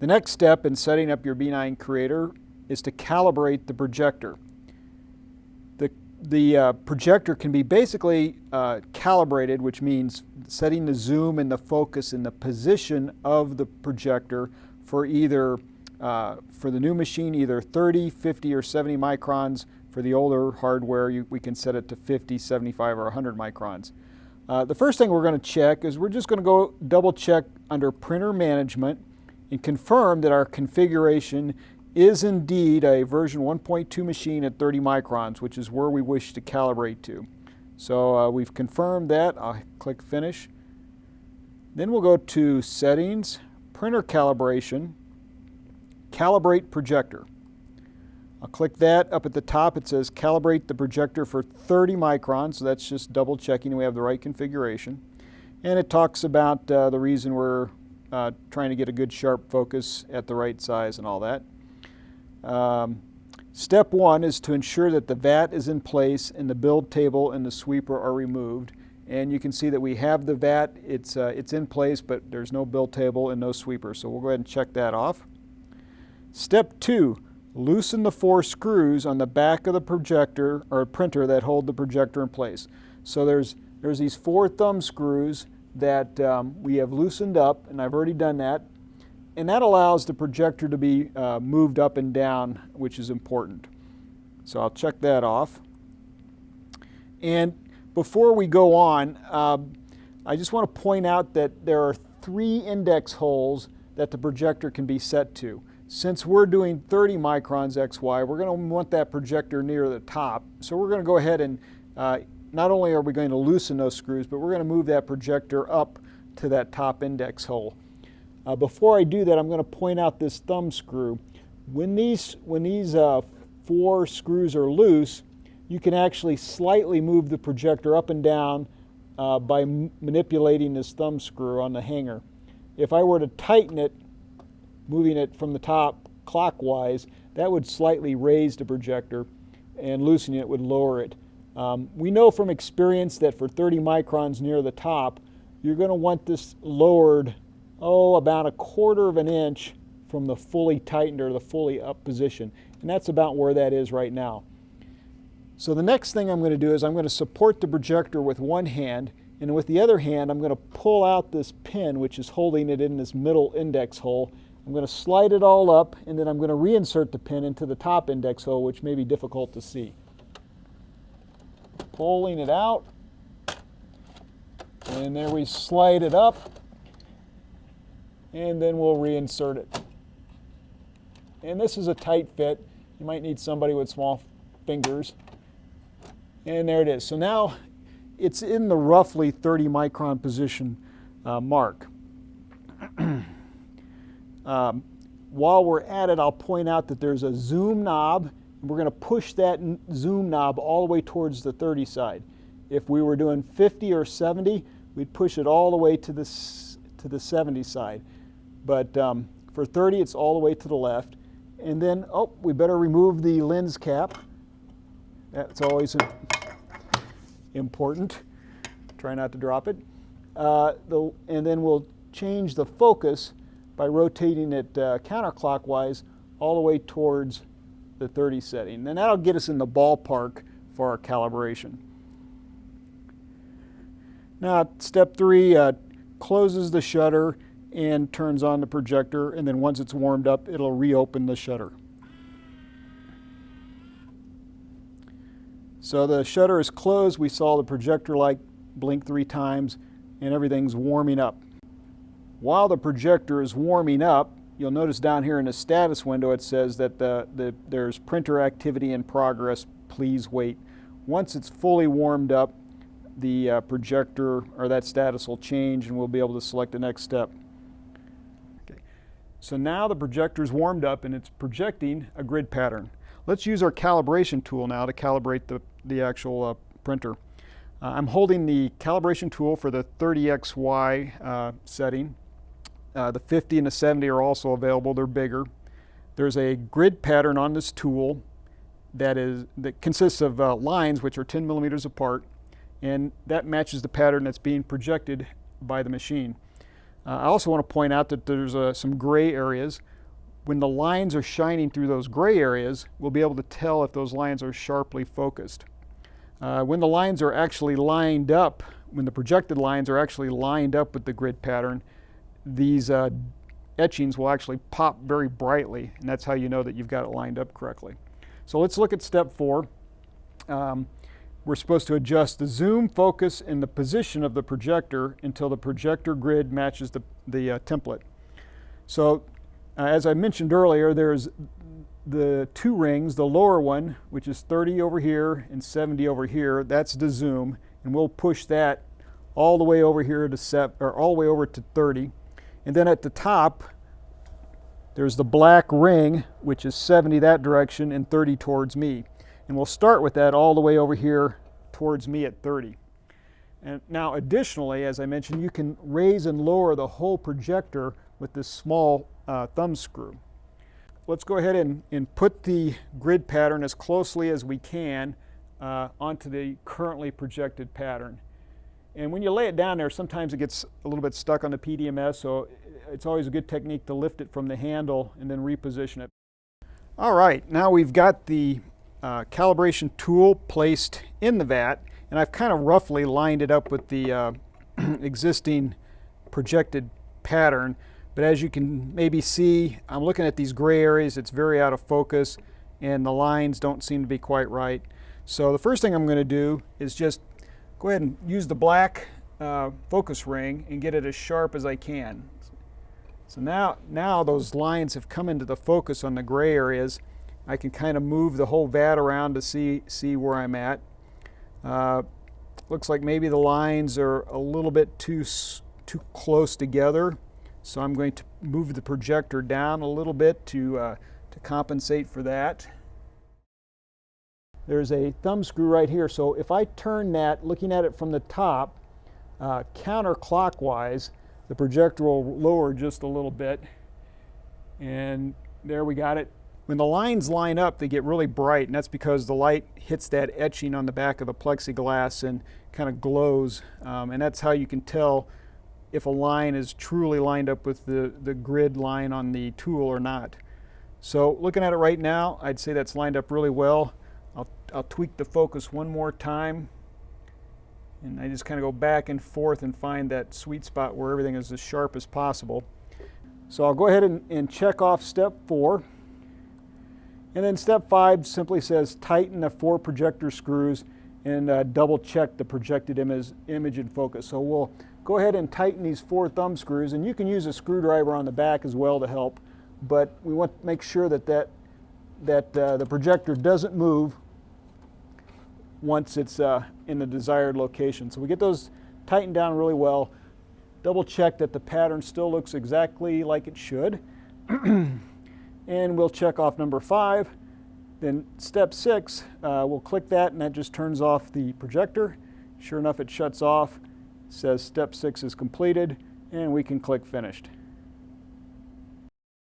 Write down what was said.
The next step in setting up your B9 Creator is to calibrate the projector. The projector can be basically calibrated, which means setting the zoom and the focus and the position of the projector for either, for the new machine, either 30, 50, or 70 microns. For the older hardware, we can set it to 50, 75, or 100 microns. The first thing we're going to check is we're just going to go double check under Printer Management and confirm that our configuration is indeed a version 1.2 machine at 30 microns, which is where we wish to calibrate to. So we've confirmed that. I'll click Finish. Then we'll go to Settings, Printer Calibration, Calibrate Projector. I'll click that. Up at the top it says Calibrate the projector for 30 microns, so that's just double checking we have the right configuration. And it talks about the reason we're trying to get a good sharp focus at the right size and all that. Step 1 is to ensure that the VAT is in place and the build table and the sweeper are removed. And you can see that we have the VAT, it's in place, but there's no build table and no sweeper. So we'll go ahead and check that off. Step 2, loosen the 4 screws on the back of the projector or printer that hold the projector in place. So there's these 4 thumb screws that we have loosened up, and I've already done that. And that allows the projector to be moved up and down, which is important. So I'll check that off. And before we go on, I just want to point out that there are 3 index holes that the projector can be set to. Since we're doing 30 microns XY, we're going to want that projector near the top. So we're going to go ahead and not only are we going to loosen those screws, but we're going to move that projector up to that top index hole. Before I do that, I'm going to point out this thumb screw. When these 4 screws are loose, you can actually slightly move the projector up and down by manipulating this thumb screw on the hanger. If I were to tighten it, moving it from the top clockwise, that would slightly raise the projector, and loosening it would lower it. We know from experience that for 30 microns near the top, you're going to want this lowered about 1/4 of an inch from the fully tightened or the fully up position. And that's about where that is right now. So the next thing I'm going to do is I'm going to support the projector with one hand, and with the other hand I'm going to pull out this pin which is holding it in this middle index hole. I'm going to slide it all up, and then I'm going to reinsert the pin into the top index hole, which may be difficult to see. Pulling it out, and there we slide it up, and then we'll reinsert it. And this is a tight fit. You might need somebody with small fingers. And there it is. So now it's in the roughly 30 micron position mark. While we're at it, I'll point out that there's a zoom knob, and we're going to push that zoom knob all the way towards the 30 side. If we were doing 50 or 70, we'd push it all the way to the 70 side. But for 30, it's all the way to the left. And then, we better remove the lens cap. That's always important. Try not to drop it. And then we'll change the focus by rotating it counterclockwise all the way towards the 30 setting. And that'll get us in the ballpark for our calibration. Now, step 3 closes the shutter and turns on the projector, and then once it's warmed up, it'll reopen the shutter. So the shutter is closed. We saw the projector light blink 3 times, and everything's warming up. While the projector is warming up, you'll notice down here in the status window it says that there's printer activity in progress, please wait. Once it's fully warmed up, the projector or that status will change, and we'll be able to select the next step. Okay. So now the projector is warmed up and it's projecting a grid pattern. Let's use our calibration tool now to calibrate the actual printer. I'm holding the calibration tool for the 30XY setting. The 50 and the 70 are also available. They're bigger. There's a grid pattern on this tool that consists of lines which are 10 millimeters apart, and that matches the pattern that's being projected by the machine. I also want to point out that there's some gray areas. When the lines are shining through those gray areas, we'll be able to tell if those lines are sharply focused. When the lines are actually lined up, when the projected lines are actually lined up with the grid pattern, these etchings will actually pop very brightly, and that's how you know that you've got it lined up correctly. So let's look at step 4. We're supposed to adjust the zoom, focus, and the position of the projector until the projector grid matches the template. So as I mentioned earlier, there's the 2 rings, the lower one, which is 30 over here and 70 over here. That's the zoom, and we'll push that all the way over here to all the way over to 30. And then at the top, there's the black ring, which is 70 that direction and 30 towards me. And we'll start with that all the way over here towards me at 30. And now additionally, as I mentioned, you can raise and lower the whole projector with this small thumb screw. Let's go ahead and put the grid pattern as closely as we can onto the currently projected pattern. And when you lay it down there, sometimes it gets a little bit stuck on the PDMS, so it's always a good technique to lift it from the handle and then reposition it. All right, now we've got the calibration tool placed in the vat, and I've kind of roughly lined it up with the existing projected pattern. But as you can maybe see, I'm looking at these gray areas. It's very out of focus, and the lines don't seem to be quite right. So the first thing I'm going to do is just go ahead and use the black focus ring and get it as sharp as I can. So now those lines have come into the focus on the gray areas. I can kind of move the whole vat around to see where I'm at. Looks like maybe the lines are a little bit too close together. So I'm going to move the projector down a little bit to compensate for that. There's a thumb screw right here, so if I turn that, looking at it from the top, counterclockwise, the projector will lower just a little bit. And there we got it. When the lines line up, they get really bright, and that's because the light hits that etching on the back of the plexiglass and kind of glows. And that's how you can tell if a line is truly lined up with the grid line on the tool or not. So looking at it right now, I'd say that's lined up really well. I'll tweak the focus one more time, and I just kind of go back and forth and find that sweet spot where everything is as sharp as possible. So I'll go ahead and check off step 4. And then step 5 simply says tighten the 4 projector screws and double check the projected image in focus. So we'll go ahead and tighten these 4 thumb screws, and you can use a screwdriver on the back as well to help, but we want to make sure that the projector doesn't move once it's in the desired location. So we get those tightened down really well, double check that the pattern still looks exactly like it should, and we'll check off number 5. Then step 6, we'll click that, and that just turns off the projector. Sure enough, it shuts off. Says step 6 is completed, and we can click finished.